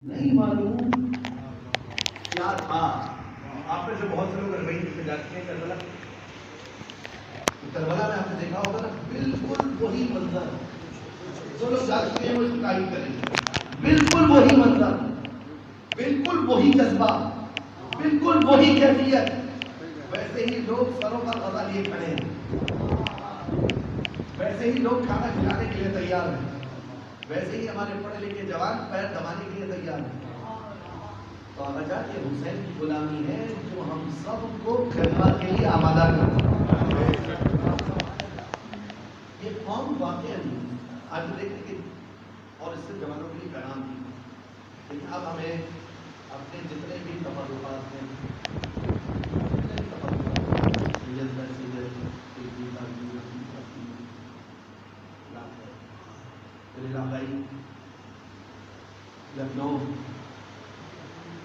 نہیں معلوم کیا تھا. آپ میں سے بہت سے لوگ اربعین سے جاتے ہیں کربلا. کربلا میں آپ نے دیکھا ہوگا نا, بالکل وہی منظر جو لوگ جاتے ہیں وہ اس کی تعریف کریں گے. بالکل وہی منظر, بالکل وہی جذبہ, بالکل وہی کیفیت. ویسے ہی لوگ سروں پر غذا لیے کھڑے ہیں, ویسے ہی لوگ کھانا کھلانے کے لیے تیار ہیں, ویسے ہی ہمارے پڑھے لکھے جوان پیر دبانے کے لیے تیار ہیں. تو وجہ یہ حسین کی غلامی ہے جو ہم سب کو خدمت کے لیے آمادہ کرتا ہے. یہ قوم واقعہ نہیں آج دیکھیں کہ, اور اس سے جوانوں کے لیے پیغام دی. لیکن اب ہمیں اپنے جتنے بھی تفرقات ہیں, لکھنؤ,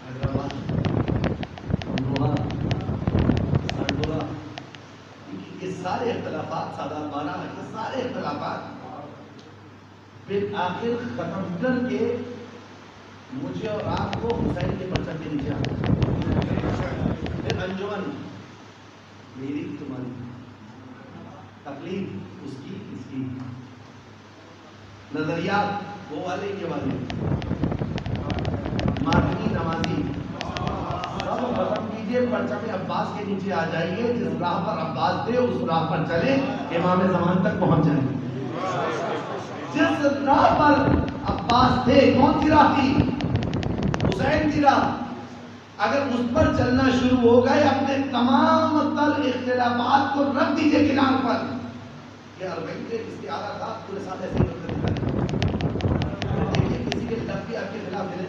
حیدرآباد, امروہہ, سرگوڑا, یہ سارے اختلافات سادات بارہ, یہ سارے اختلافات پھر آخر ختم کر کے مجھے اور آپ کو حسین کے پرچم کے نیچے آنا. پھر انجمن میری تمہاری, تکلیف اس کی اس کی, نظریات وہ والے کے والے, ماتمی نمازی, سب ختم کیجئے, پرچم عباس کے نیچے آ جائیے. جس راہ پر عباس تھے اس راہ پر چلے, امام زمان تک پہنچ جائیں. جس راہ پر عباس تھے, کون سی راہ تھی؟ حسین کی راہ. اگر اس پر چلنا شروع ہو گئے, اپنے تمام تر اختلافات کو رکھ دیجئے کنار پر. یہ اربعین کے استعارہ تھا, پورے ساتھ ایسے ہی کرتے ہیں. کسی کے لب بھی آپ کے خلاف ہے,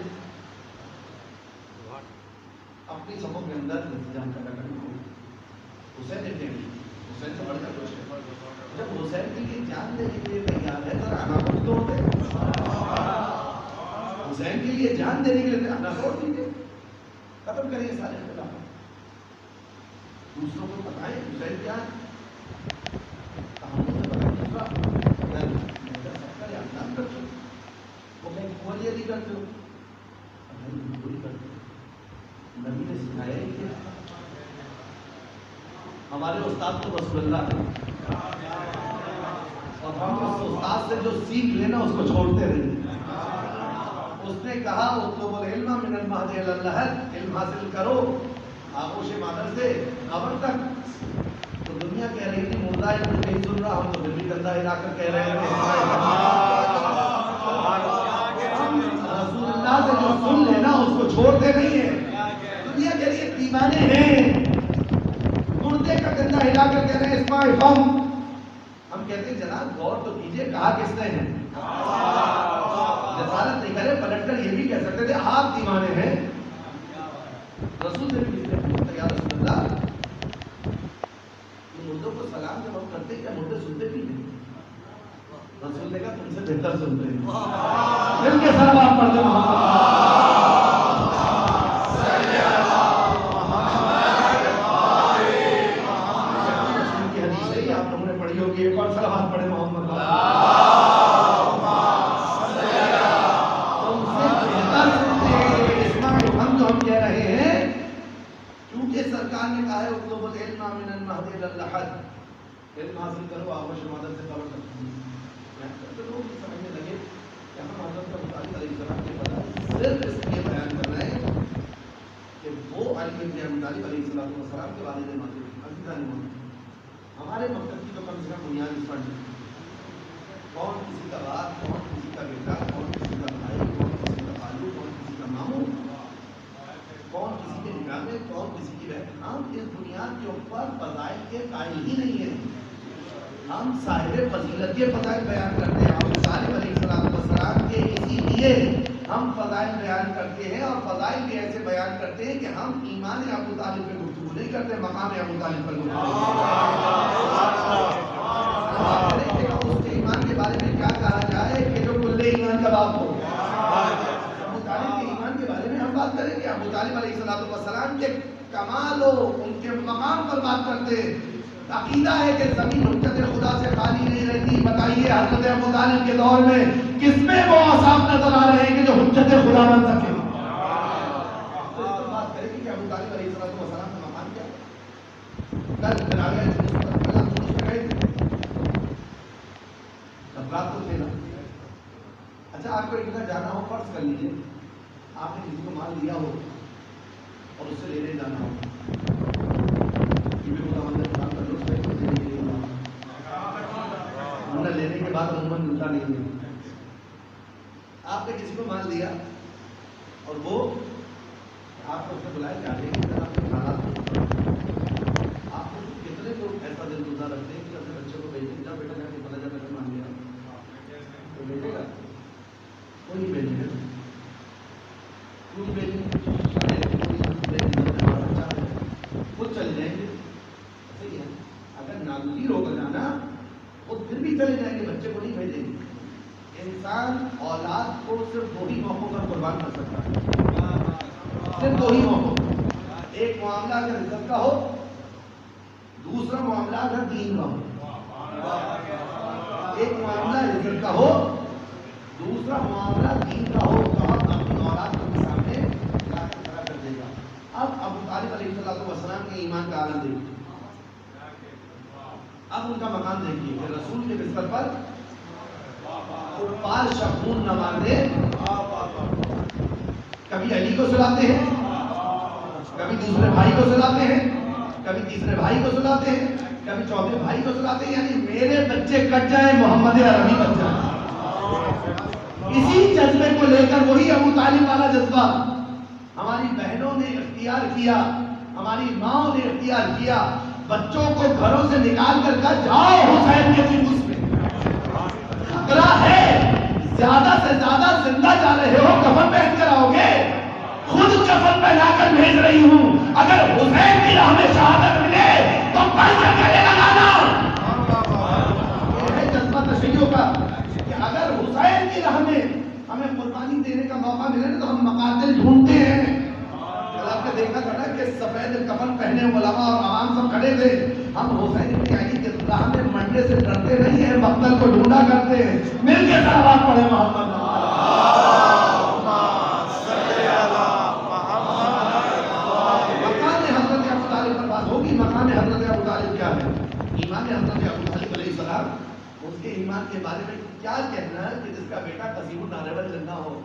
اپنی سبوں کے اندر انتظام کرنا کرنا. حسین دیکھیں گے, حسین سے بڑھ کر کچھ ہے. جب حسین کی یہ جان دینے کے لیے تیار ہے, ذرا اناخوٹ تو ہوتے. حسین کے لیے جان دینے کے لیے اناخوٹ دیجیے, ختم کریے سارے اختلافات. دوسروں کو بتائیں حسین کیا ہے, ہم سے بتائیں دوسرا سب کا احترام کرتے ہو, وہ کہیں کھولیا نہیں کرتے ہو, پوری کرتے ہو. نبی نے سکھایا ہی کیا. ہمارے استاد تو رسول اللہ ہے, اور ہم اس استاد سے جو سیکھ لینا اس کو چھوڑتے رہے. اس نے کہا اطلب العلم من المہد الی اللحد, علم حاصل کرو آغوش مادر سے قبر تک. تو دنیا کہہ رہی تھی مردہ ہے, کچھ نہیں سن رہا, ہم تو پھر بھی گندہ ہلا کر کہہ رہے ہیں رسول اللہ سے جو سن لینا اس کو چھوڑتے نہیں ہیں. دنیا کہہ رہی ہے دیوانے ہیں, مردے کا گندہ ہلا کر کہہ رہے ہیں اسماء فم. ہم کہتے ہیں جناب غور تو کیجئے, کہا کس نے ہے؟ جسارت نہیں کرے, پلٹ کر یہ بھی کہہ سکتے تھے آپ دیوانے ہیں. رسول سے بھی کسی نے پوچھا یا رسول اللہ, مردوں کو سلام جب ہم کرتے کیا مردے سنتے بھی نہیں؟ رسول نے کہا تم سے بہتر سنتے ہیں. دل کے ساتھ آپ پڑھتے ایک اور سلوات پڑھے محمد. تم سے بہتر سنتے ہیں اسماعیل ہم جو ہم کہہ رہے ہیں, کیونکہ سرکار نے کہا ہے اطلب العلم من المہد الی اللحد, علم حاصل کرو آغوش مادر سے قبر تک. تو لوگ یہ سمجھنے لگے کہ ہم حضرت کا مطالب علیہ السلام کے بتا صرف اس لیے بیان کر رہے ہیں کہ وہ علی بن ابی طالب علیہ السلام کے والد ماجد. ہمارے مقصد کی تو کم سے کم بنیاد اس پر نہیں. کون کسی کا باپ, کون کسی کا بیٹا, کون کسی کا بھائی, کون کسی کا خالو, کون کسی کا ماموں, کون کسی کے نکاح میں, کون کسی کی بہن. ہم اس بنیاد کے اوپر فضائل کے قائل ہی نہیں ہیں. ہم صاحب فضیلت کے فضائل بیان کرتے ہیں. ابو طالب علیہ السلام کے اسی لیے ہم فضائل بیان کرتے ہیں, اور فضائل بھی ایسے بیان کرتے ہیں کہ ہم ایمان ابو طالب پہ گفتگو نہیں کرتے, مقام ابو طالب پر گفتگو. اس کے ایمان کے بارے میں کیا کہا جائے کہ جو کل ایمان کا باپ ہو. ابو طالب کے ایمان کے بارے میں ہم بات کریں گے. ابو طالب علیہ السلام کے کمال ہو, ان کے مقام پر بات کرتے ہیں. عقیدہ ہے کہ زمین حجت خدا سے خالی نہیں رہتی. بتائیے حضرت ابو طالب کے دور میں کس میں وہ اوصاف نظر آ رہے ہیں کہ جو حجت خدا بن سکے؟ طالب علیہ السلام کا مقام کیا؟ کل پھر آ گئے رات کو تھے نا. اچھا آپ کو ایک جگہ جانا ہو، فرض کر لیجیے آپ نے کسی کو مال دیا ہو اور اس سے لینے جانا ہو، لینے کے بعد عموماً ملتا نہیں ہے. آپ نے کسی کو مال دیا اور وہ آپ کو اس نے بلائے کہ آگے کی طرح اپنے حالات آپ کو کتنے لوگ ایسا دل گزار رکھتے ہیں کہ اپنے بچے کو بھیجیں جا بیٹا جا کے پتا جا بیٹا مان لیا کوئی بھیجے گا؟ کوئی نہیں بھیجے گا. کیوں بھیجیں؟ خود چل جائیں گے. صحیح ہے. اگر ناگزیر ہو کر جانا وہ پھر بھی چلے جائیں گے، بچے کو نہیں بھیجیں گے. انسان اولاد کو صرف دو ہی موقعوں پر قربان کر سکتا ہے، صرف دو ہی موقعوں. ایک معاملہ اگر عزت کا ہو، دوسرا معاملہ اگر دین کا ہو. ایک معاملہ عزت کا ہو، دوسرا معاملہ دین کا ہو تو آپ اپنی اولاد کو سامنے لا کر کھڑا کر دے گا. اب ابو طالب علیہ السلام کے ایمان کا عالم دیکھیے. اب ان کا مقام دیکھیے کہ رسول کے بستر پر کفار شخون نہ مارتے، کبھی علی کو سلاتے ہیں، کبھی دوسرے بھائی کو سلاتے ہیں، کبھی تیسرے بھائی کو سلاتے ہیں، کبھی چوتھے بھائی کو سلاتے ہیں. یعنی میرے بچے کٹ جائیں، محمد عربی بچ جائیں. اسی جذبے کو لے کر وہی ابو طالب والا جذبہ ہماری بہنوں نے اختیار کیا، ہماری ماں نے اختیار کیا. بچوں کو گھروں سے نکال کر کہا جاؤ حسین کے جلوس میں، خطرہ ہے، زیادہ سے زیادہ زندہ جا رہے ہو، کفن پہن کر آؤ گے. خود کفن پہنا کر بھیج رہی ہوں، اگر حسین کی راہ میں شہادت ملے تو بڑھ کر گلے لگانا. یہ ہے جذبہ تشیع کا کہ اگر حسین کی راہ میں ہمیں قربانی دینے کا موقع ملے تو ہم مقاتل ڈھونڈتے ہیں. آپ نے دیکھا تھا نا کہ سفید کفن پہنے علماء اور عوام سب کھڑے تھے. ہم حسین بن علی کے راہ میں مرنے سے ڈرتے نہیں ہیں، مقتل کو ڈھونڈا کرتے ہیں. مل کے صلوات پڑھے محمد. مقام حضرت ابو طالب پر بات ہوگی. مقام حضرت ابو طالب کیا ہے؟ ایمان حضرت ابو طالب علیہ السلام، اس کے ایمان کے بارے میں کیا کہنا ہے کہ جس کا بیٹا قصیب النارول جنہ ہو.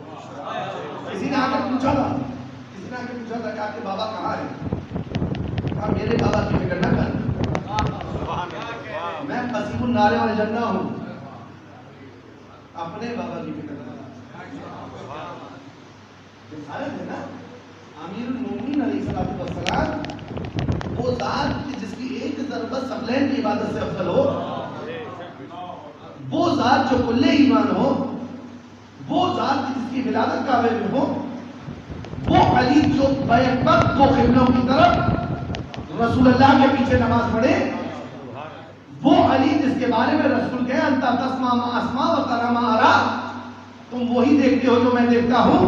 کسی نے آ کر پوچھا تھا کہ آپ کے بابا کہاں ہیں؟ کہا میرے بابا کی فکر نہ کر، میں قصیب النار والجنہ ہوں، اپنے بابا کی فکر نہ کر. بشارت ہے نا. امیر المومنین علیہ السلام وہ ذات جس کی ایک ضربت ثقلین کی عبادت سے افضل ہو، وہ ذات جو کل ایمان ہو، وہ ذات جس کی ولادت کعبے میں ہو، وہ علی جو بیک وقت دو قبلوں کی طرف رسول اللہ کے پیچھے نماز پڑھے، وہ علی جس کے بارے میں رسول کہے انتا تسمع ما اسمع و ترى ما ارى، تم وہی دیکھتے ہو جو میں دیکھتا ہوں،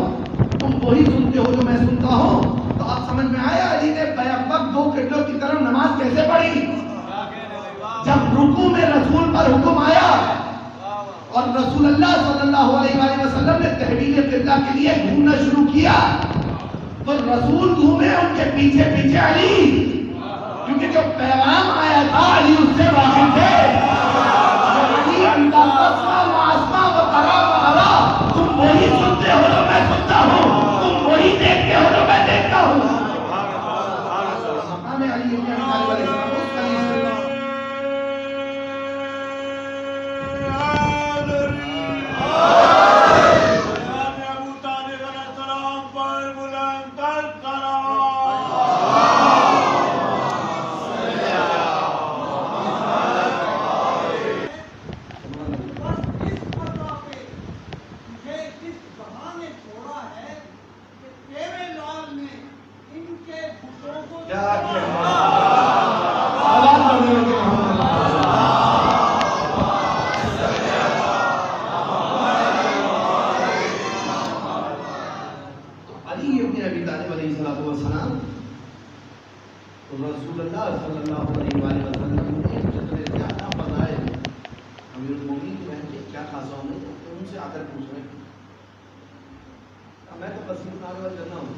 تم وہی سنتے ہو جو میں سنتا ہوں. تو آپ سمجھ میں آیا علی نے بیک وقت دو قبلوں کی طرف نماز کیسے پڑھی؟ جب رکوع میں رسول پر حکم آیا اور رسول اللہ صلی اللہ علیہ وآلہ وسلم نے تحویل قبلہ کے لیے گھومنا شروع کیا تو رسول گھومے ان کے پیچھے پیچھے علی، کیونکہ جو پیغام آیا تھا علی اس سے واقف تھے. تم وہی سنتے ہو جو میں سنتا ہوں، تم وہی دیکھتے ہو جو میں دیکھتا ہوں. مقام علی ابن ابی طالب علیہ السلام اس قلیل سے رسول اللہ صلی اللہ علیہ وآلہ وسلم نے جتنے زیادہ فضائل امیر المومنین کی بہن کے کیا خاصا ہوں ان سے آ کر پوچھ رہے ہیں. میں تو قصیب النار والجنہ ہوں.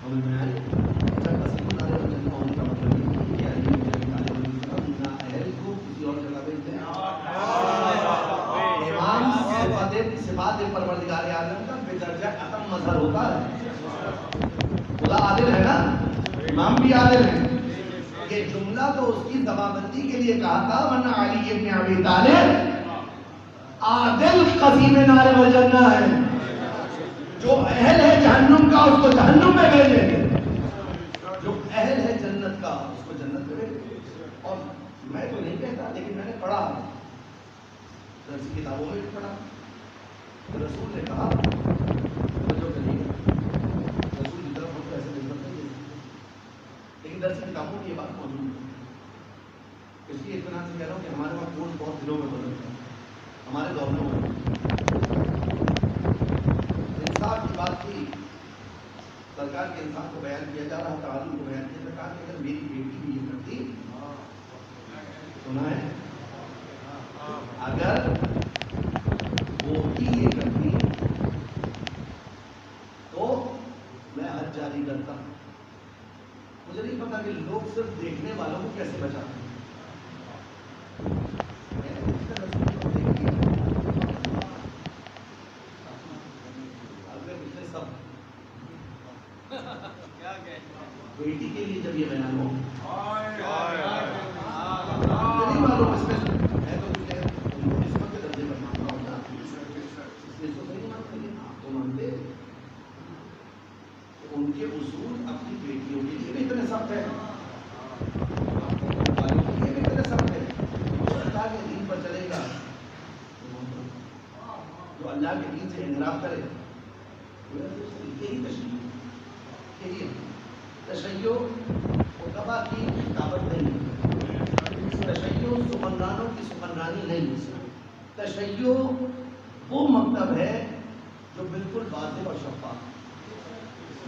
سمجھ میں آئی؟ اچھا قسیم نارے وجنہ ہونے کا مطلب یہ ہے کہ علی بن ابی طالب علیہ السلام نہ اہل کو کسی اور جگہ بھیجتے ہیں. امام صفات پروردگار عالم کا بے درجہ اتم مظہر ہوتا ہے. خدا عادل ہے نا، امام بھی عادل ہے. یہ جملہ تو اس کی زبانبندی کے لیے کہا تھا، ورنہ علی ابن ابی طالب عادل قسیم نار الجنہ ہے. جو اہل ہے جہنم کا اس کو جہنم میں بھیجے گے، جو اہل ہے جنت کا اس کو جنت میں بھیجے گے. اور میں تو نہیں کہتا، لیکن میں نے پڑھا درسی کتابوں میں بھی پڑھا. رسول نے کہا جو کریے رسول کی طرف ہم کو ایسے نسبت نہیں ہے، لیکن درسی کتابوں کی یہ بات موجود ہے. اس لیے اطمینان سے کہہ رہا ہوں کہ ہمارے وہاں کورس بہت دنوں میں بدلتا ہے، ہمارے دور میں ہوتا ہے. انصاف کی بات تھی، سرکار کے انصاف کو بیان کیا جا رہا، تعلیم کو بیان کیا. سرکار کہ اگر میری بیٹی بھی یہ کرتی، سنا ہے، اگر وہ بھی یہ کرتی تو میں حج جاری کرتا. مجھے نہیں پتا کہ لوگ صرف دیکھنے والوں کو کیسے بچاتے ہیں. بیٹی کے لیے جب یہ بیان ہو نہیں معلوم اس میں میں تو قسمت کے درجے پر مانتا ہوں نا، اس لیے تو نہیں مانتے. آپ تو مانتے ان کے اصول اپنی بیٹیوں کے لیے بھی اتنے سخت ہے، والوں کے لیے بھی اتنے سخت ہے. جو اللہ کے دین پر چلے گا، جو اللہ کے دین سے انحراف کرے، یہی تشریح یہی تشیع خطبہ کی کتابت نہیں، تشیع سخنرانوں کی سخنرانی نہیں. تشیع وہ مکتب ہے جو بالکل واضح اور شفاف.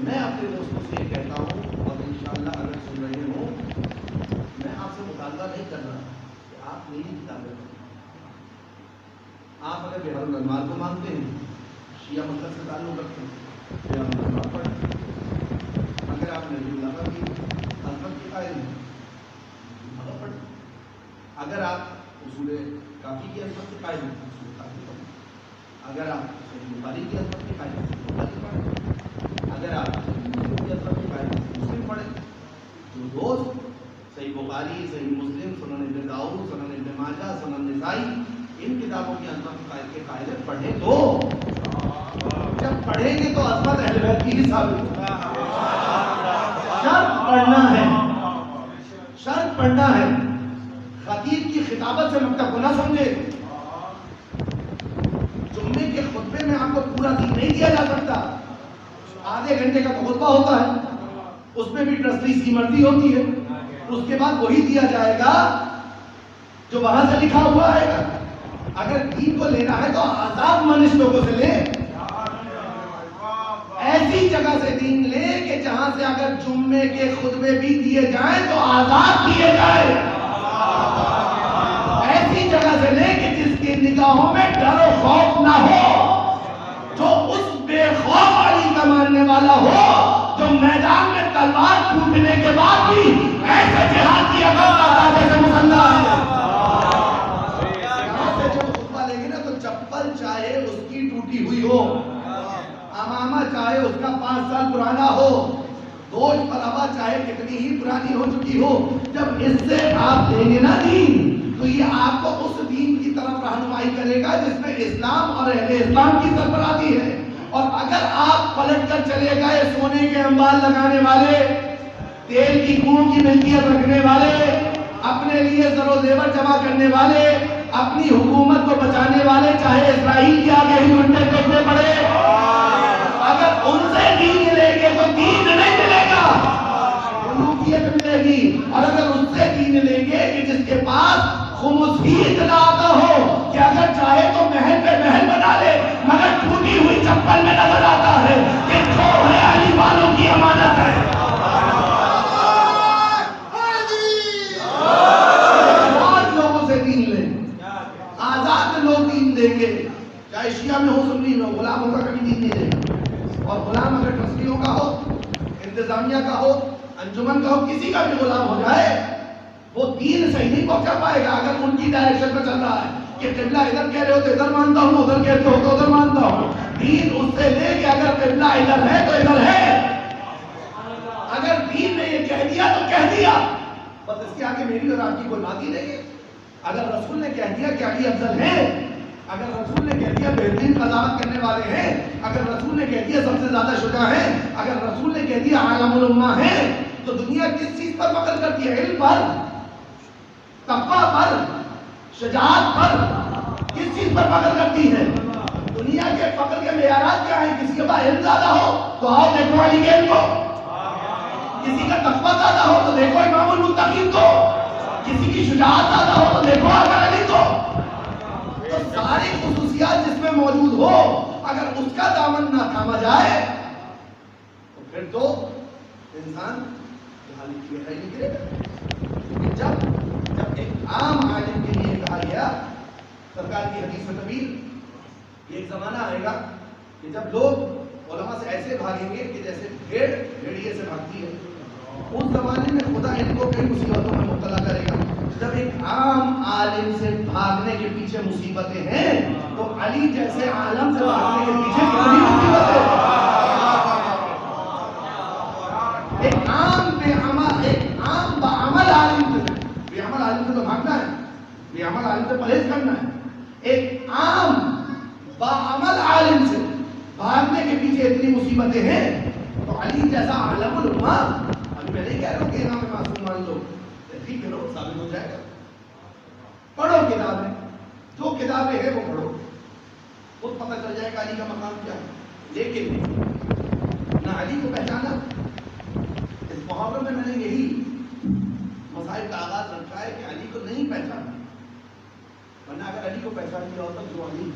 میں اپنے دوستوں سے یہ کہتا ہوں، اور انشاءاللہ اگر سن رہے ہوں، میں آپ سے مطالبہ نہیں کر رہا کہ آپ میری کتابیں پڑھیں. آپ اگر بہار الانوار کو مانتے ہیں، شیعہ مذہب سے تعلق رکھتے ہیں، بہار الانوار پڑھیں. اگر آپ نبی اللہ کی عظمت کے قائل ہیں، پڑھیں. اگر آپ اصول کافی کی عظمت کے قائل ہیں، اصول کافی پڑھیں. اگر آپ صحیح بخاری کی عظمت کے قائل ہیں، صحیح بخاری پڑھیں. اگر آپ مسلم کی عظمت کے قائل ہیں، مسلم پڑھیں. جو دوست صحیح بخاری، صحیح مسلم، سنن ابن داؤد، سنن ابن ماجہ، سنن نسائی، ان کتابوں کی عظمت کے قائل ہیں، پڑھیں. تو جب پڑھیں گے تو عظمت اہل بیت کی ہی ثابت ہوگا. شرط پڑھنا ہے، شرط پڑھنا ہے. خطیب کی خطابت سے مکتب کو نہ سمجھے. جمعے کے خطبے میں آپ کو پورا دین نہیں دیا جا سکتا. آدھے گھنٹے کا خطبہ ہوتا ہے، اس میں بھی ٹرسٹیز کی مرضی ہوتی ہے. اس کے بعد وہی دیا جائے گا جو وہاں سے لکھا ہوا آئے گا. اگر دین کو لینا ہے تو آزاد منش لوگوں سے لے. ایسی جگہ سے دین لے کہ جہاں سے اگر جمعے کے خطبے بھی دیے جائیں تو آزاد دیے جائیں. ایسی جگہ سے لے کہ جس کی نگاہوں میں ڈر و خوف نہ ہو، جو اس بے خوف علی کا ماننے والا ہو، جو میدان میں تلوار ٹوٹنے کے بعد بھی ایسے جہاد کیا کرتا تھا جیسے مسلح ہے. یہاں سے جب خطبہ لیں گے نا تو چپل چاہے اس کی ٹوٹی ہوئی ہو، امامہ چاہے اس کا 5 سال پرانا ہو، دوش پرابا چاہے کتنی ہی پرانی ہو چکی ہو، جب اس سے آپ لیں گے نا دین تو یہ آپ کو اس دین کی طرف رہنمائی کرے گا جس میں اسلام اور اہل اسلام کی سربراہی ہے. اور اگر آپ پلٹ کر چلے گئے سونے کے انبار لگانے والے، تیل کی کنویں کی ملکیت رکھنے والے، اپنے لیے زر و زیور جمع کرنے والے، اپنی حکومت کو بچانے والے، چاہے اسرائیل کے آگے ہی گھنٹے ٹیکنے پڑے، اگر ان سے دین لیں گے تو دین نہیں ملے گا، ملوکیت ملے گی. اور اگر اس سے دین لیں گے کہ جس کے پاس خمس ہی اتنا آتا ہو کہ اگر چاہے تو محل پہ محل بنا لے مگر ٹوٹی ہوئی چپل میں نظر آتا ہے کہ جو ہے علی والوں کی امانت ہے. آزاد لوگوں سے دین لیں، آزاد لوگ دین دیں گے، چاہے شیعہ میں ہو سنی میں ہو. غلاموں کا کبھی دین نہیں دے گا. اور غلام اگر ٹرسٹیوں کا ہو، انتظامیہ کا ہو، انجمن کا ہو، کسی کا بھی غلام ہو جائے، وہ دین صحیح نہیں پہنچا پائے گا اگر ان کی ڈائریکشن میں چل رہا ہے کہ قبلہ ادھر کہہ رہے ہو تو ادھر مانتا ہوں، ادھر کہتے ہو تو ادھر مانتا ہوں. دین اس سے لے کہ اگر قبلہ ادھر ہے تو ادھر ہے. اگر دین نے یہ کہہ دیا تو کہہ دیا، بس اس کے آگے میری اور آپ کی کوئی بات ہی نہیں ہے. اگر رسول نے کہہ دیا کہ علی افضل ہے، اگر رسول نے کہہ دیا بہترین قضاوت کرنے والے ہیں، اگر رسول نے کہہ دیا سب سے زیادہ شجاع ہیں، اگر رسول نے کہہ دیا عالم الامہ ہیں، تو دنیا کس چیز پر فخر کرتی ہے؟ علم پر، تقویٰ پر، شجاعت پر، کس چیز پر فخر کرتی ہے؟ دنیا کے فخر کے معیارات کیا ہیں؟ کسی کے پاس علم زیادہ ہو تو آؤ دیکھو علی کے علم کو، کسی کا تقویٰ زیادہ ہو تو دیکھو امام المتقین کو، کسی کی شجاعت زیادہ ہو تو دیکھو حیدر علی کو. تو ساری خصوصیات جس میں موجود ہو، اگر اس کا دامن نہ تھاما جائے تو پھر تو انسان نکلے گا. جب ایک عام عالم کے لیے کہا گیا، سرکار کی حدیث میں طویل، یہ ایک زمانہ آئے گا کہ جب لوگ علماء سے ایسے بھاگیں گے کہ جیسے بھیڑ بھیڑیے سے بھاگتی ہے. اس زمانے میں خدا ان کو کئی مصیبتوں میں مبتلا کرے گا. جب ایک عام عالم سے بھاگنے کے پیچھے مصیبتیں ہیں تو علی جیسے عالم سے بھاگنے کے پیچھے کتنی مصیبتیں ہیں. ایک عام بعمل عالم سے، بے عمل عالم سے تو بھاگنا ہے، بے عمل عالم سے پرہیز کرنا ہے. ایک عام بعمل عالم سے بھاگنے کے پیچھے اتنی مصیبتیں ہیں تو علی جیسا عالم الامہ، ابھی میں نہیں کہہ رہا ہوں کہ امام معصوم مان لو، ٹھیک ہے، ثابت ہو جائے گا. پڑھو کتابیں، جو کتابیں ہیں وہ پڑھو، خود پتہ چل جائے گا علی کا مقام کیا ہے. لیکن نہ علی کو پہچانا. اس محاورے میں نے یہی مسائل کا آغاز رکھا ہے کہ علی کو نہیں پہچانا، ورنہ اگر علی کو پہچان لیا ہوتا جو علی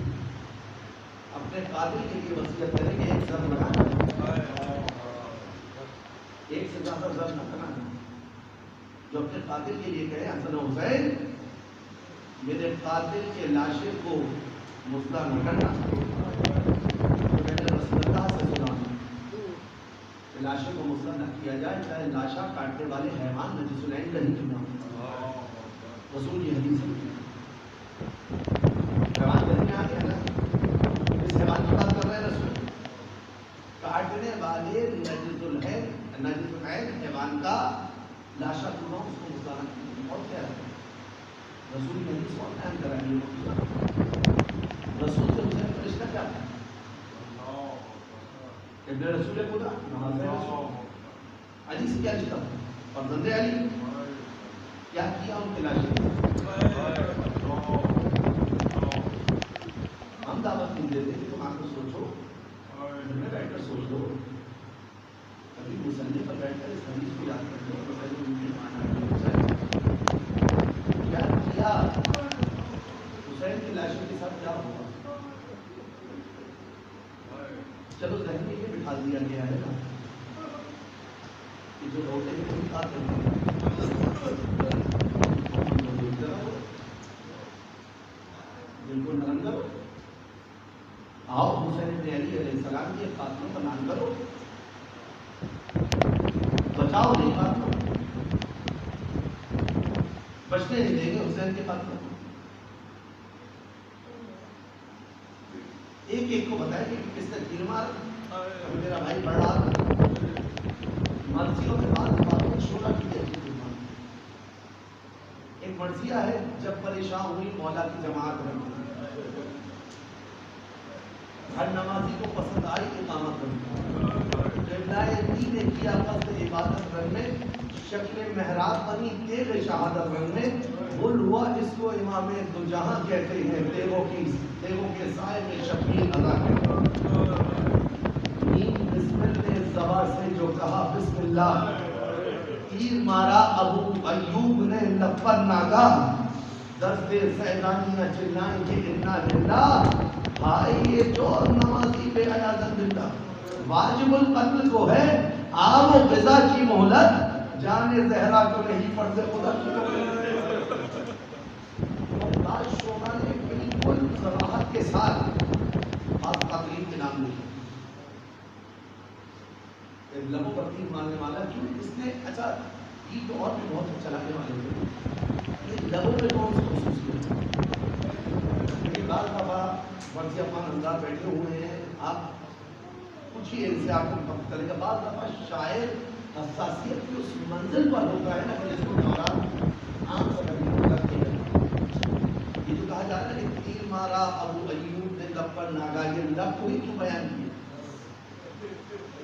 اپنے قاتل کے لیے وصیت کرے کہ ایک زر لگانا، ایک سے زیادہ زر نہ بنانا، جو اپنے قاتل کے لیے کہے حسن حسین میرے قاتل کے لاشے کو مسئلہ نہ کرنا. میں نے رسول اللہ سے سنا کہ لاشے کو مسئلہ نہ کیا جائے چاہے لاشا کاٹنے والے حیوان نجسلین کا ہی کیوں نہ ہو. رسول کی حدیث ہے. حیوان کہنے آ گیا نا، اس حیوان کی بات کر رہے ہیں رسول. کاٹنے والے نجسلین حیوان کا لاشا کیوں نہ ہو، اس کو مسئلہ نہ کیا. اور کیا ہے رسول کی حدیث کون بیان کر رہے ہیں؟ رسول سے حسین کا رشتہ کیا ہے؟ ابن رسول خدا، نماز رسول. علی سے کیا رشتہ تھا؟ فرزند علی. کیا کیا ان کے لاشے؟ ہم دعوت نہیں دیتے کہ تم آ کر سوچو، گھر میں بیٹھ کر سوچ لو، کبھی مسلح پر بیٹھ کر اس حدیث کو یاد کر لو. کیا کیا حسین کی لاشوں کے ساتھ کیا ہوا؟ چلو ذہن میں یہ بٹھا دیا گیا ہے نا کہ جو روٹے ہیں وہی کھاتے ہیں. بالکل نرم کرو، آؤ حسین بن علی علیہ السلام کے خاتمے کا نام کرو، بچاؤ نہیں خاتمہ، بچنے نہیں دیں گے حسین کے خاتمے. ایک ایک کو بتایا کہ کس نے تیر مارا. میرا بھائی پڑھ رہا تھا مرثیوں کے بعد شعلہ کی تحقیق. ایک مرثیہ ہے جب پریشان ہوئی مولا کی جماعت میں، ہر نمازی کو پسند آئی اقامت کرنا. دین نے کیا قصد عبادت رنگ میں، شکل محراب بنی تیغ شہادت رنگ میں، بھول ہوا جس کو امام دو جہاں کہتے ہیں، تیغوں کے سائے میں شبیر ادا کرتا. بسم اللہ زبا سے جو کہا بسم اللہ، تیر مارا ابو ایوب نے لب پر ناگاہ، درد سیدانیاں چلائیں کہ انا للہ. بھائی یہ چور نمازی بے عیاذ باللہ، واجب القتل کو ہے آب و غذا کی مہلت، جان زہرا کو نہیں فرض خدا کی شعبہ نے بالکل صراحت کے ساتھ بات تقریب کے نام لکھے. لبوں پر تیر مارنے والا کیوں اس نے اچھا یہ تو اور بھی بہت چلانے والے تھے، یہ لبوں میں کون سی خصوصیت ہے؟ بعض دفعہ مرضی اپنا انداز بیٹھے ہوئے ہیں، آپ پوچھیے ان سے، آپ کو پتہ چلے گا بعض دفعہ شاعر حساسیت کی اس منزل پر ہوتا ہے نا کہ جس کو نورات عام سمجھنے لگتے ہیں۔ یہ جو کہا جا رہا ہے کہ تیر مارا ابو ایوب نے لب پر ناگا، یہ لب کو ہی کیوں بیان کیا؟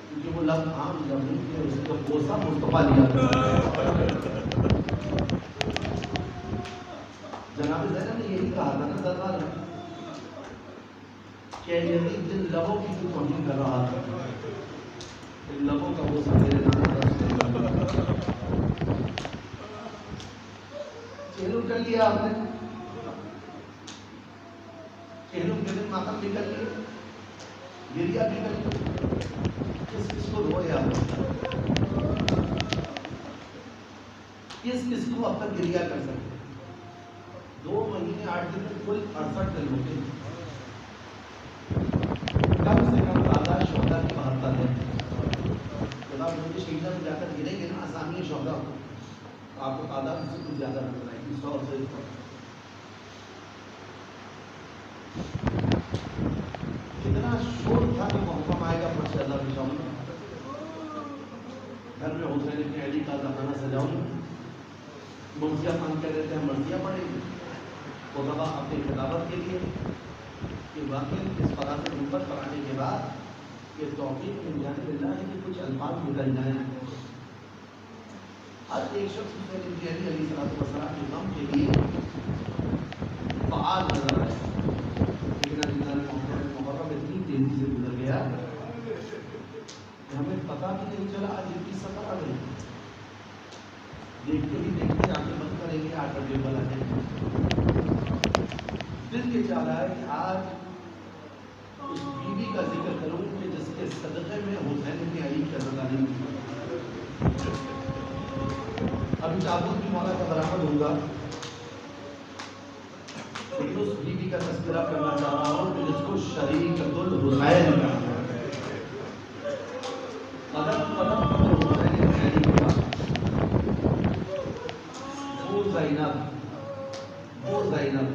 کیونکہ وہ لب عام لب نہیں تھے، اس کا بوسہ مصطفیٰ لیا جناب زینب نے یہی کہا تھا نا دربار میں کہ یزید جن لبوں کی کیوں توہین کر رہا تھا، ان لبوں کا بوسہ میرے نام چہلم کر لیا آپ نے، چہلم کے دن ماتم بھی کر لیے، گریا بھی کر لیا، کس کو روئے آپ، کس کو اب تک گریا کر سکتے؟ 2 مہینے 8 دن میں کل 68 دن ہوتے ہیں، کم سے کم تعداد شہداء کی 72 ہے۔ جب آپ مجھے شہیدہ میں جا کر گریں گے نا آسامی شہداء، آپ کو تعداد سے کچھ زیادہ نظر آئے گی، 100 سے کتنا شور تھا کہ محکم آئے گا پھر سے اللہ کی شام میں گھر میں حسین ابن علی کا دفنہ سجاؤں، مرثیہ خان کہہ رہے تھے ہم مرثیہ پڑھیں گے، وہ دبا اپنی خطابت کے لیے کہ واقعی اس فراست نمبر پر آنے کے بعد یہ توفیق من جانب اللہ ہے کہ کچھ الفاظ نکل جائیں۔ ہر ایک شخص حسین ابن علی علیہ السلام کے غم کے لیے فعال نظر آئے، لیکن محرم اتنی تیزی سے گزر گیا کہ ہمیں پتہ بھی نہیں چلا آج اتنی سفر آ گئی، دیکھتے ہی دیکھتے آنکھیں بند کریں گے 8 بجے بلا جائیں، دل یہ چاہ رہا ہے کہ آج اس بیوی کا ذکر کروں کہ جس کے صدقے میں حسین ابن علی کی عزاداری ہوئی۔ ابھی تابوت بھی مولا کا برآمد ہوگا، لیکن اس بیوی کا تذکرہ کرنا چاہ رہا ہوں کہ جس کو شریکۃ الحسین قدم قدم پر حسین ابن علی کے پاس، وہ زینب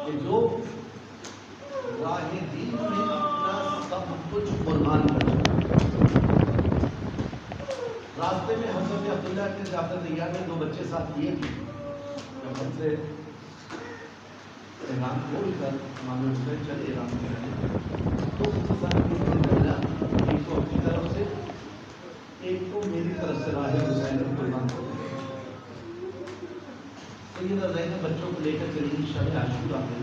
کہ جو راہ دین میں اپنا سب کچھ قربان کر چکا، راستے میں حضرت عبداللہ کے جعفر طیار نے 2 بچے ساتھ کیے تھے، جب ہم سے احرام کھول کر امام حسین چلے احرام کرنے، تو ایک تو اپنی طرف سے ایک تو میری طرف سے راہ حسین کو قربان کر دیا۔ سیدہ زینب بچوں کو لے کر چلی شب عاشورہ میں،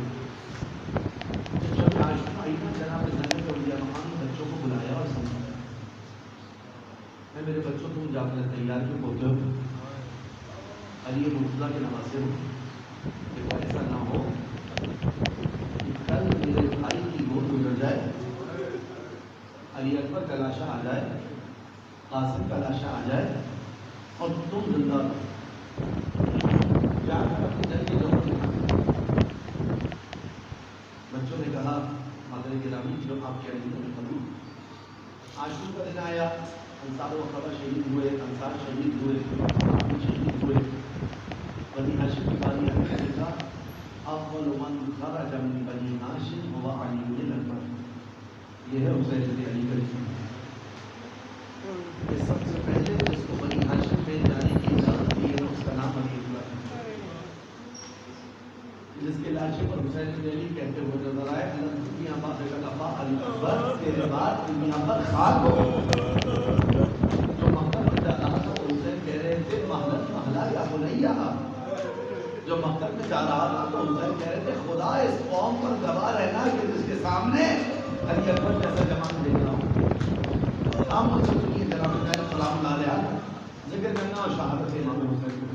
جب شب عاشورہ آئی نا جناب زینب رضی اللہ عنہ نے بچوں کو بلایا اور سمجھایا، میں میرے بچوں تم جعفر طیار کے پوتے ہو، علی مرتضیٰ کے نواسے ہو، دیکھو ایسا نہ ہو کہ کل میرے بھائی کی گود گزر جائے، علی اکبر کا لاشا آ جائے، قاسم کا لاشا آ جائے اور تم زندہ رہو، جا کر اپنی جنگ کی ضرورت نہیں۔ بچوں نے کہا مادر گرامی جو آپ کہہ رہی ہیں قبول۔ عاشور کا دن آیا، انصار و خبر شہید ہوئے، انصار شہید ہوئے، صحابی شہید ہوئے، بنی ہاشم کی باری آنے نے کہا اول من خرج من بنی ہاشم هو علی الاکبر، یہ ہے حسین بن علی کا جسم، یہ سب سے پہلے جس کو بنی ہاشم میں جانے کی اجازت دی ہے اس کا نام علی اکبر ہے، جس کے لاشے پر حسین بن علی کہتے ہوئے نظر آئے اللہ دنیا بعد کا علی اکبر تیرے بعد دنیا پر خاک ہو۔ جو مکہ میں جا رہا تھا تو حسین کہہ رہے تھے محلت محلہ یا بنیہ، جو مکہ میں جا رہا تھا تو حسین کہہ رہے تھے خدا اس قوم پر گواہ رہنا کہ جس کے سامنے علی اکبر جیسا جوان دیکھ رہا ہوں۔ ہم مجھ سے سنیے جناب سلام اللہ علیہ ذکر کرنا اور شہادت امام حسین کو۔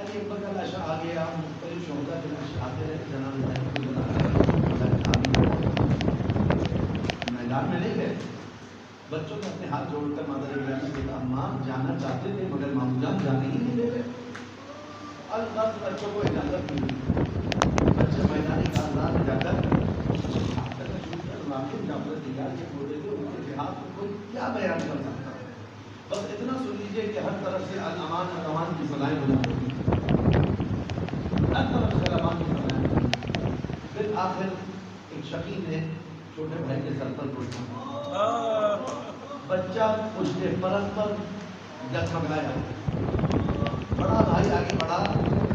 علی اکبر کا لاشا آ گیا، مختلف شہداء کے لاشے آتے رہے، جناب میدان میں نہیں گئے، بچوں نے اپنے ہاتھ جوڑ کر مادر ابراہیم سے کہا ماں جانا چاہتے تھے مگر مامو جان جانے ہی نہیں دے رہے، البتہ بچوں کو اجازت نہیں دی، بچے میدانی کارزار میں جا کر واقعی جعفر تیار کے بولے تھے، ان کے جہاد کو کوئی کیا بیان کر سکتا ہے؟ بس اتنا سن لیجیے کہ ہر طرف سے الامان الامان کی سزائیں بنا ہوتی ہیں، ہر طرف سے الامان کی سزائیں بنا۔ پھر آخر ایک شقی نے چھوٹے بھائی کے سر پر پوچھا، بچہ پشتے فرق پر جگمگایا، بڑا بھائی آگے بڑھا،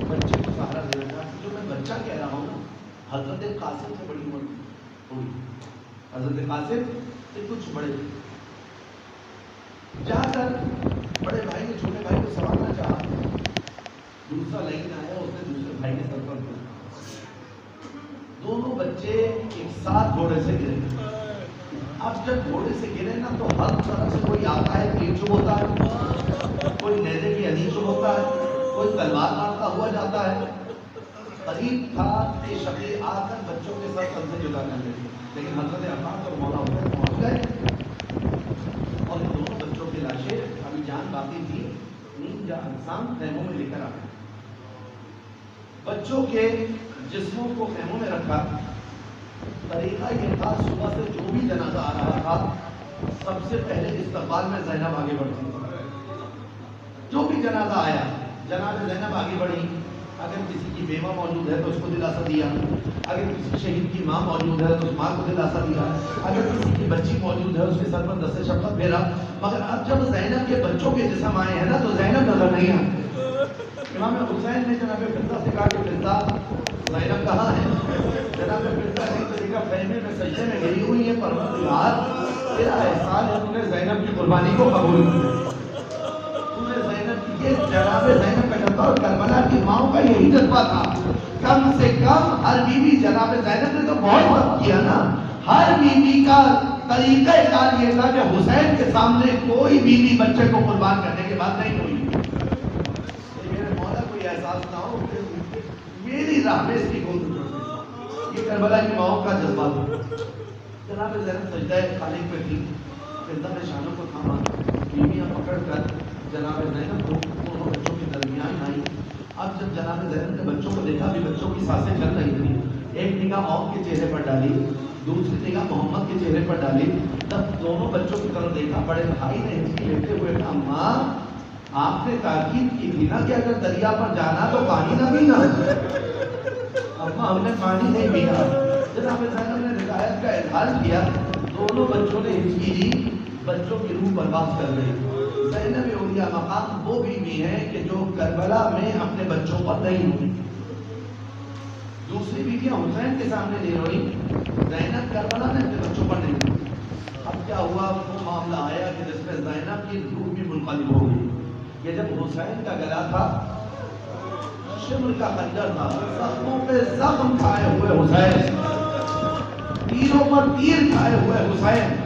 بچے کو سہارا دے رہا، جو میں بچہ کہہ رہا ہوں نا، حضرت قاسم سے بڑی عمر ہوئی، حضرت قاسم سے کچھ بڑے، جا کر بڑے بھائی نے چھوٹے بھائی کو سنبھالنا چاہا، دوسرا لائن آیا، اس نے دوسرے بھائی کے سر پر پڑا، دونوں بچے ایک ساتھ گھوڑے سے گرے۔ اب جب گھوڑے سے گرے نا تو ہر طرف سے کوئی آتا ہے تیر چوب ہوتا ہے، کوئی نیزے کی علی چوب ہوتا ہے، کوئی تلوار مارتا ہوا جاتا ہے۔ قریب تھا کہ شقی آ کر بچوں کے ساتھ سب سے جدا کر لگے، لیکن حضرت عباس اور مولا حسین پہنچ گئے اور ان دونوں بچوں کی لاشیں ابھی جان باقی تھی، نیند یا انسان خیموں میں لے کر آ گئے۔ بچوں کے جسموں کو خیموں میں رکھا۔ طریقہ یہ تھا، صبح سے جو بھی جنازہ آ رہا تھا سب سے پہلے استقبال میں زینب آگے بڑھتی تھی۔ جو بھی جنازہ آیا جناب زینب آگے بڑھی، اگر کسی کی بیوہ موجود ہے تو اس کو دلاسا دیا، اگر کسی شہید کی ماں موجود ہے تو اس ماں کو دلاسا دیا، اگر کسی کی بچی موجود ہے اس کے سر پر دست شفقت پھیرا۔ مگر اب جب زینب کے بچوں کے جسم آئے ہیں نا تو زینب نظر نہیں آتی۔ امام حسین نے جناب فضہ سے کہا کہ فضہ زینب کہاں ہے؟ جناب فضہ نے تو دیکھا خیمے میں سجدے میں گری ہوئی ہے، پروردگار تیرا احسان ہے، تو نے زینب کی قربانی کو قبول کیا، تو نے زینب کی، یہ جناب زینب کا جذبہ اور کربلا کی ماؤں کا یہی جذبہ تھا۔ کم سے کم ہر بیوی، جناب زینب نے تو بہت وقت کیا نا، ہر بیوی کا طریقہ کار یہ تھا کہ حسین کے سامنے کوئی بیوی بچے کو قربان کرنے کے بعد نہیں ہوئی، میرے مولا کوئی احساس نہ ہو کہ میری راہ میں اس کی گود اٹھ۔ یہ کربلا کی ماؤں کا جذبہ تھا۔ جناب زینب سجدہ خالق پہ تھی، فضہ نے شانوں کو تھاما، بیویاں پکڑ کر جناب زینب کو دونوں بچوں کے درمیان آئی۔ اب جب جناب زینب نے بچوں کو دیکھا بھی بچوں کی سانسیں چل رہی تھی، ایک نگاہ موت کے چہرے پر ڈالی، دوسری نگاہ محمد کے چہرے پر ڈالی، تب دونوں بچوں کی طرف دیکھا، بڑے بھائی نے ہچکی لیتے ہوئے کہا، ماں آپ نے تاکید کی تھی نا کہ اگر دریا پر جانا تو پانی نہ پینا، اماں ہم نے پانی نہیں پینا۔ جناب زینب نے ہدایت کا اظہار کیا، دونوں بچوں نے ہچکی دی، بچوں کی روح برباد کر گئی۔ زینب اولیاء مقام وہ بیوی ہے کہ جو کربلا میں اپنے بچوں پر نہیں ہوئی، دوسری بیویاں حسین کے سامنے نہیں روئی، زینب کربلا میں اپنے بچوں پر نہیں ہوئی۔ اب کیا ہوا، وہ معاملہ آیا کہ جس میں زینب کی روح بھی منقلب ہو گئی۔ یہ جب حسین کا گلا تھا، شمر کا خنجر تھا، زخموں پہ زخم کھائے ہوئے حسین، تیروں پر تیر کھائے ہوئے حسین۔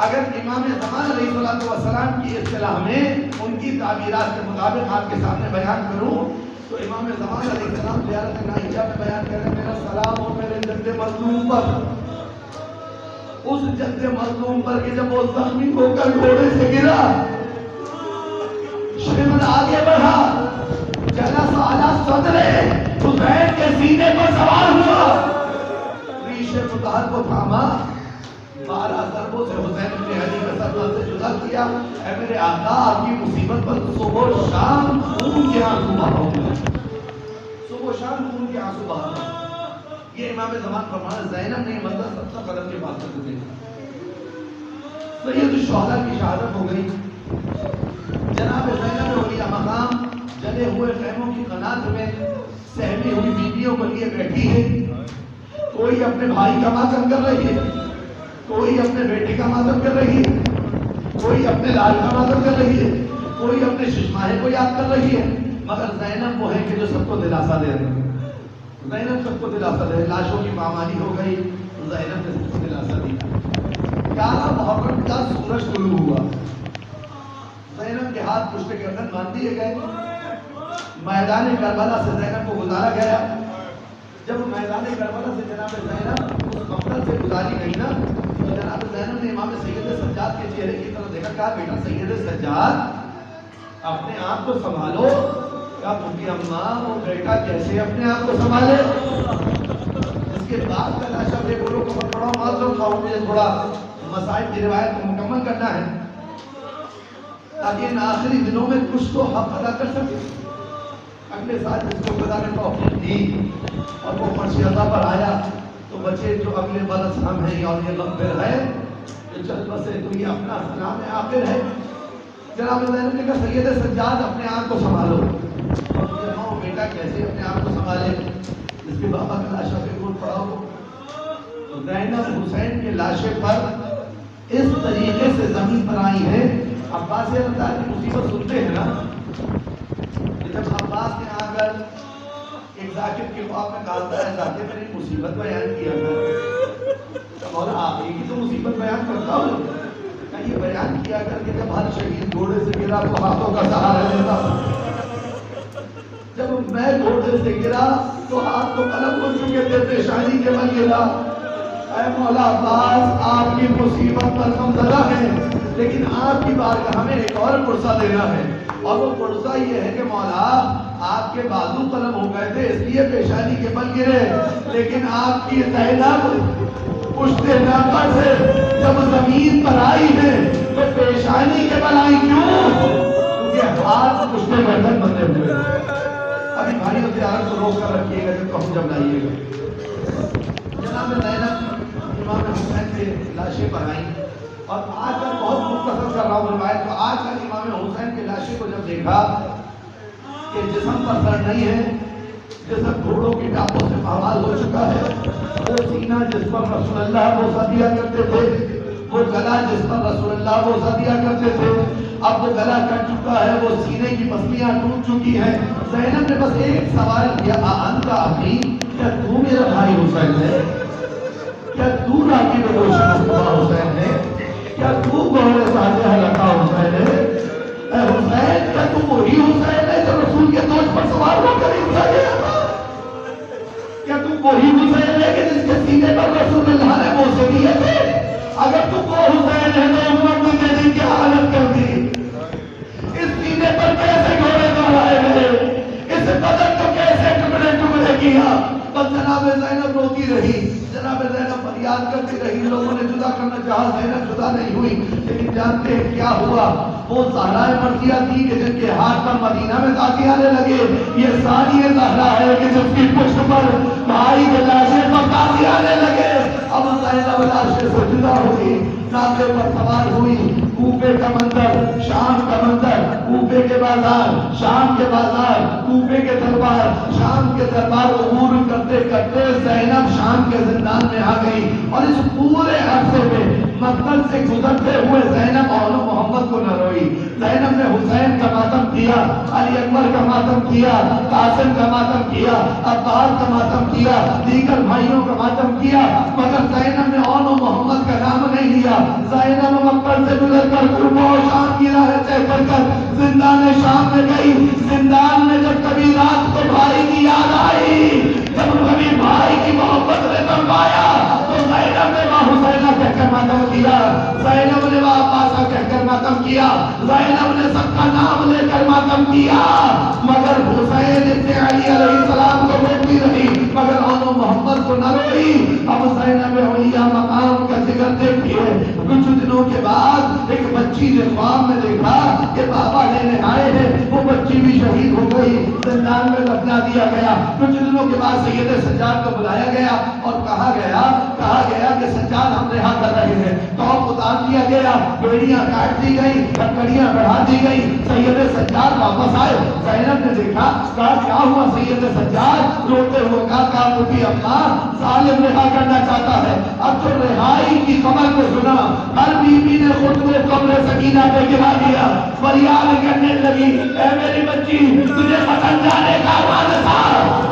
اگر امام زمان علیہ السلام کی اصطلاح میں ان کی تعبیرات کے مطابق آپ کے سامنے بیان کروں تو امام زمان علیہ السلام زیارت نائجہ میں بیان کریں، میرا سلام ہو میرے جد مظلوم پر، اس جد مظلوم پر کہ جب وہ زخمی ہو کر گھوڑے سے گرا، شمر آگے بڑھا، جلس علی صدرے، حسین کے سینے پر سوار ہوا، ریش مطہر کو تھاما، 12 ضربوں سے حسین بن علی کا سر سے جدا کیا۔ اے میرے آقا، آپ کی مصیبت پر صبح و شام خون کے آنسو بہا ہوں گے، صبح و شام خون کے آنسو بہا ہوں گے۔ یہ امام زمان فرمانا، زینب نے یہ منظر 70 قدم کے پاس سے دیکھا۔ سید الشہداء کی شہادت ہو گئی۔ جناب زینب اولیاء مقام جلے ہوئے خیموں کی قنات میں سہمی ہوئی بیویوں کو لیے بیٹھی ہے، کوئی اپنے بھائی کا ماتم کر رہی ہے، کوئی اپنے بیٹے کا ماتم کر رہی ہے، کوئی اپنے لال کا ماتم کر رہی ہے، کوئی اپنے ششماہے کو یاد کر رہی ہے، مگر زینب وہ ہے کہ جو سب کو دلاسا دے رہی ہے۔ زینب سب کو دلاسا دے، لاشوں کی پامالی ہو گئی، زینب نے سب کو دلاسا دیا۔ 11 محرم کا سورج طلوع ہوا، زینب کے ہاتھ پشت گردن باندھ دیے گئے، میدان کربلا سے زینب کو گزارا گیا۔ جب میدان کربلا سے جناب زینب اس مقتل سے گزاری گئی نا تو جناب زینب نے امام سید سجاد کے چہرے کی طرف دیکھا، کہا بیٹا سید سجاد اپنے آپ کو سنبھالو۔ کہا پھوپھی اماں وہ بیٹا کیسے اپنے آپ کو سنبھالے، اس کے بعد کا لاشا بے بولو کو پڑھا معذرت خواہ مجھے تھوڑا مسائل کی روایت کو مکمل کرنا ہے تاکہ ان آخری دنوں میں کچھ تو حق ادا کر سکے. اگلے سال جس کو خدا نے توفیق دی اور وہ فرش عطا پر آیا تو بچے جو اگلے برس ہم ہیں اور یہ غفر ہے تو چل بسے تو یہ اپنا سلام آخر ہے. جناب زینب نے کہا سید سجاد اپنے آپ کو سنبھالو. اور بیٹا کیسے اپنے آپ کو سنبھالے جس کے بابا کا لاشا پہ گول پڑا ہو. تو زینب حسین کے لاشے پر اس طریقے سے زمین پر آئی ہے. عباس رضی اللہ کی مصیبت سنتے ہیں نا کہ جب عباس نے آ کر ایک ذاکر کے خواب میں کہا ہے ذاکر میں نے مصیبت بیان کیا تھا مولا آپ ہی کی تو مصیبت بیان کرتا ہوں کہ یہ بیان کیا کر کے جب ہر شہید گھوڑے سے گرا تو ہاتھوں کا سہارا لیتا جب میں گھوڑے سے گرا تو ہاتھ تو قلم ہو چکے تھے پیشانی کے بل گرا. اے مولا عباس آپ کی مصیبت پر ہم زدہ ہیں لیکن آپ کی بارگاہ ہمیں ایک اور پرسہ دینا ہے اور وہ پرسہ یہ ہے کہ مولا آپ کے بازو قلم ہو گئے تھے اس لیے پیشانی کے بل گرے لیکن آپ کی زینب پشت ناقہ سے جب زمین پر آئی ہے تو پیشانی کے بل آئی کیوں؟ کیونکہ ہاتھ پشت گردن بندے ہوئے. ابھی بھائیوں سے عرض کو روک کر رکھیے گا جب ہم جب لائیے گا. جناب زینب امام حسین کے لاشے پر آئی اور آج کل بہت مختصر کر رہا ہوں روایت کو. آج کل امام حسین کے لاشے کو جب دیکھا کہ جسم پر سر نہیں ہے جسم گھوڑوں کی ٹاپوں سے پامال ہو چکا ہے. وہ سینہ جس پر رسول اللہ بوسہ دیا کرتے تھے وہ گلا جس پر رسول اللہ بوسہ دیا کرتے تھے اب وہ گلا کٹ چکا ہے وہ سینے کی پسلیاں ٹوٹ چکی ہیں. زینب نے بس ایک سوال کیا انت اخی کیا تو میرا بھائی حسین ہے؟ کیا تو راکب روشن مصطفیٰ حسین ہے؟ کیا تو گوہر ساجہ لکھا حسین ہے؟ اے حسین کیا تو وہی حسین ہے جو رسول کے دوش پر سوار ہو کر اٹھا گیا تھا؟ کیا تو وہی حسین ہے کہ جس کے سینے پر رسول اللہ نے بوسے دیے تھے؟ اگر تو وہ حسین ہے تو امت نے تیری کیا حالت کر دی؟ اس سینے پر کیسے گھوڑے دوڑائے گئے؟ اس بدن کو کیسے ٹکڑے ٹکڑے کیا؟ بس جناب زینب روتی رہی جناب زینب فریاد کرتی رہی. لوگوں نے جدا کرنا چاہا زینب جدا نہیں ہوئی لیکن جانتے ہیں کیا ہوا؟ وہ زہرا مرضیہ تھی کہ جن کے ہاتھ پر مدینہ میں تاکے آنے لگے. یہ ثانی زہرا ہے کہ جس کی پشت پر بھائی کے لاشے پر تاکے آنے لگے. اب زینب لاشے سے جدا ہوئی ناقے پر سوار ہوئی. کوفے کا منظر شام کا منظر کوفے کے بازار شام کے بازار کوفے کے دربار شام کے دربار عبور کرتے کرتے زینب شام کے زندان میں آ گئی. اور اس پورے عرصے میں مقتل سے گزرتے ہوئے زینب اور محمد کو نہ روئی. زینب نے حسین کا ماتم کیا علی اکبر کا ماتم کیا قاسم کا ماتم کیا عباس کا ماتم کیا دیگر بھائیوں کا ماتم کیا مگر زینب نے اور محمد کا نام نہیں لیا. زینب مقتل سے گزر کر قربہ و شام کی راہ طے کر کر زندان شام میں گئی. زندان میں جب کبھی رات کو بھائی کی یاد آئی جب کبھی بھائی کی محبت نے تڑپایا تو زینب نے وہاں حسینہ کہہ کر ماتم کیا. زینب نے وہاں عباسہ کہہ کر ماتم کیا. زینب نے سب کا نام لے کر ماتم کیا مگر حسین ابن علی علیہ السلام کو روتی رہی مگر آنو محمد کو نہ روئی. اب زینب علیہ مقام کا ذکر دیکھئے کچھ دنوں کے بعد ایک بچی نے خواب میں دیکھا کہ بابا لینے آئے ہیں. وہ بچی بھی شہید ہو گئی زندان میں دفنا دیا گیا. کچھ دنوں کے بعد سید سجاد کو بلایا گیا اور کہا گیا کہ سجاد ہم رہا کر رہے ہیں. توپ اتار دیا گیا بیڑیاں کاٹ دی گئی ہتھکڑیاں بڑھا دی گئی. سید سجاد واپس آئے. زینب نے دیکھا کہا کیا ہوا سید سجاد؟ روتے ہوئے کہا کہ اپنا ظالم رہا کرنا چاہتا ہے. اب تو رہائی کی خبر کو سنا ہر بیوی نے خود کو قبر سکینہ پہ گرا دیا فریاد کرنے لگی اے میری بچی تجھے وطن جانے کا وعدہ تھا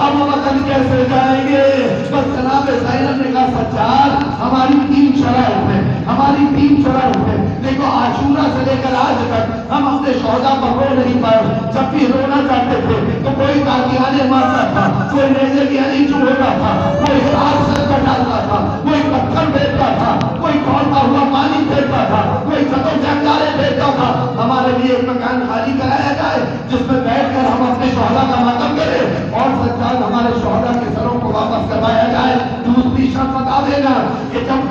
اب وطن کیسے جائیں گے؟ بس جناب زینب نے کہا سجاد ہماری 3 شرائط ہیں دیکھو عاشورہ سے لے کر آج تک ہم اپنے شہداء پر رو نہیں پائے. جب بھی رونا چاہتے تھے تو کوئی قادیانے مارتا تھا کوئی نیزے کی علی چھوڑتا تھا کوئی سار سر پر ڈالتا تھا کوئی پتھر پھینکتا تھا کوئی کھولتا ہوا پانی پھینکتا تھا کوئی چھتوں سے انگارے پھینکتا تھا. ہمارے لیے ایک مکان خالی کرایا جائے جس میں بیٹھ کر ہم اپنے شہداء کا ماتم کریں اور سجاد ہمارے شہداء کے سروں کو واپس کروایا جائے. دوسری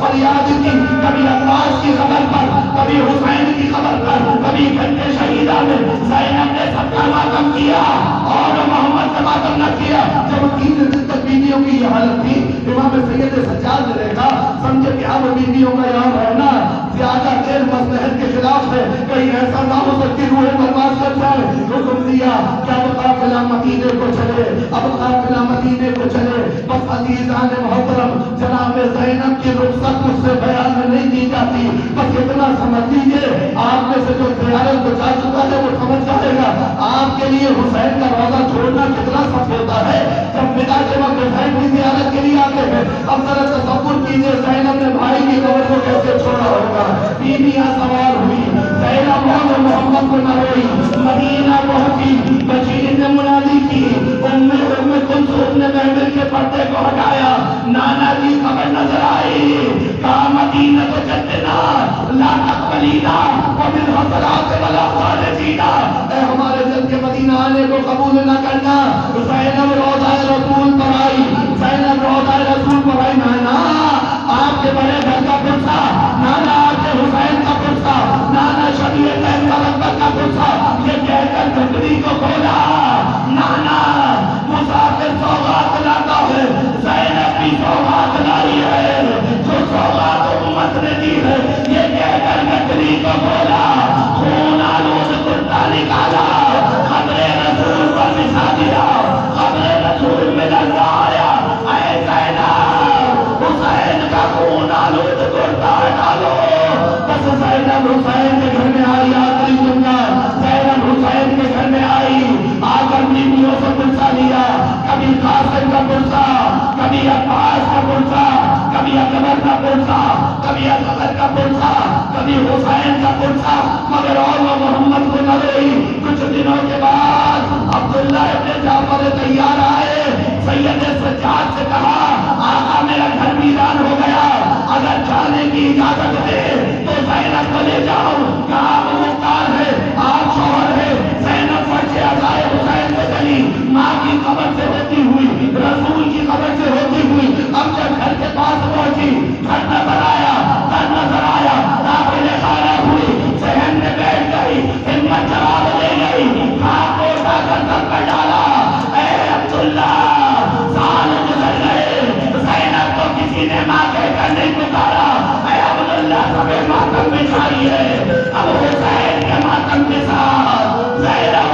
فریاد کی، کبھی عباس کی خبر پر، کبھی حسین کی خبر پر، کبھی گھنٹے شہیدہ میں زینب نے سب کا ماتم کیا اور محمد سے ماتم نہ کیا۔ جب 3 دن تک بیویوں کی یہ حالت تھی، امام سید سجاد نے دیکھا، سمجھے کہ اب بیویوں کا یہاں رہنا زیادہ دیر مصلحت کے خلاف ہے، کہیں ایسا نہ ہو سکتی روح برباد کر جائے۔ حکم دیا کہ اب قافلہ مدینے کو چلے، اب قافلہ مدینے کو چلے۔ بس عزیزان محترم، جناب زینب کی رخصت مجھ سے بیان میں نہیں دی جاتی، بس اتنا سمجھ لیجیے، آپ میں سے جو زیارت کو جا چکا ہے وہ سمجھ جائے گا آپ کے لیے حسین کا روزہ چھوڑنا کتنا سخت ہوتا ہے۔ جب بدا کے وقت حسین کی زیارت کے لیے آتے ہیں، اب ذرا تصور کیجیے زینب نے بھائی کی قبر کو کیسے چھوڑا ہوگا۔ بیویاں سوار ہوئی، زینب اور محمد کو نہ روئی، مدینہ پہنچی، بشیر نے منادی کی، ام کلثوم نے محمل کے پردے کو ہٹایا، نانا کی قبر نظر آئی، کہا مدینہ تو جدنا لا تقبلینا ومن حضرات ولا خالدینا، اے ہمارے جد کے مدینہ آنے کو قبول نہ کرنا۔ زینب روضہ رسول پر آئی، زینب روضہ رسول پر آئی، نانا آپ کے بڑے گھر کا پرسا، نانا آپ کے حسین کا پرسا، نانا شبیہ پیغمبر کا پرسا، یہ کہہ کر گھٹنی کو کھولا، نانا مسافر سوغات لاتا ہے، زینب بھی سوغات لائی ہے، جو سوغات امت نے دی ہے، یہ کہہ کر گھٹنی کو کھولا، خون آلود کرتا نکالا، خبر رسول پر بچھا دیا، خبر رسول میں لرزہ آیا، اے زینب حسین کا خون آلود کرتا ہٹا لو۔ بس زینب حسین کے گھر میں آئی، آخری جملہ زینب حسین کے گھر میں آئی، آ کر بیویوں سے پرسا لیا، کبھی قاسم کا پرسا، کبھی عباس کا پرسا، کبھی اکبر کا پرسا، کبھی اصغر کا پرسا، کبھی حسین کا پرسا، مگر اور وہ محمد کو نہ روئی۔ کچھ دنوں کے بعد عبداللہ ابن جعفر تیار آئے، سید سجاد سے کہا آقا میرا گھر ویران ہو گیا، اگر جانے کی اجازت ہے تو زینب کو لے جاؤ، کہا وہ مختار ہے، آپ شوہر ہے۔ زینب فرش عزائے حسین سے چلی، ماں کی قبر سے ہوتی ہوئی، رسول کی قبر سے ہوتی ہوئی، اب جب گھر کے پاس پہنچی، گھر نظر آیا، گھر نظر آیا، داخل خانہ ہوئی، ذہن میں بیٹھ گئی، ہمت جواب لے گئی، ہاتھ کو اٹھا کر سر پر ڈالا، اے عبداللہ سال گزر گئے، زینب کو کسی نے ماں کہہ کر نہیں پکارا، اے عبداللہ سبھی ماتم بچھائیے، اب حسین کے ماتم کے ساتھ زینب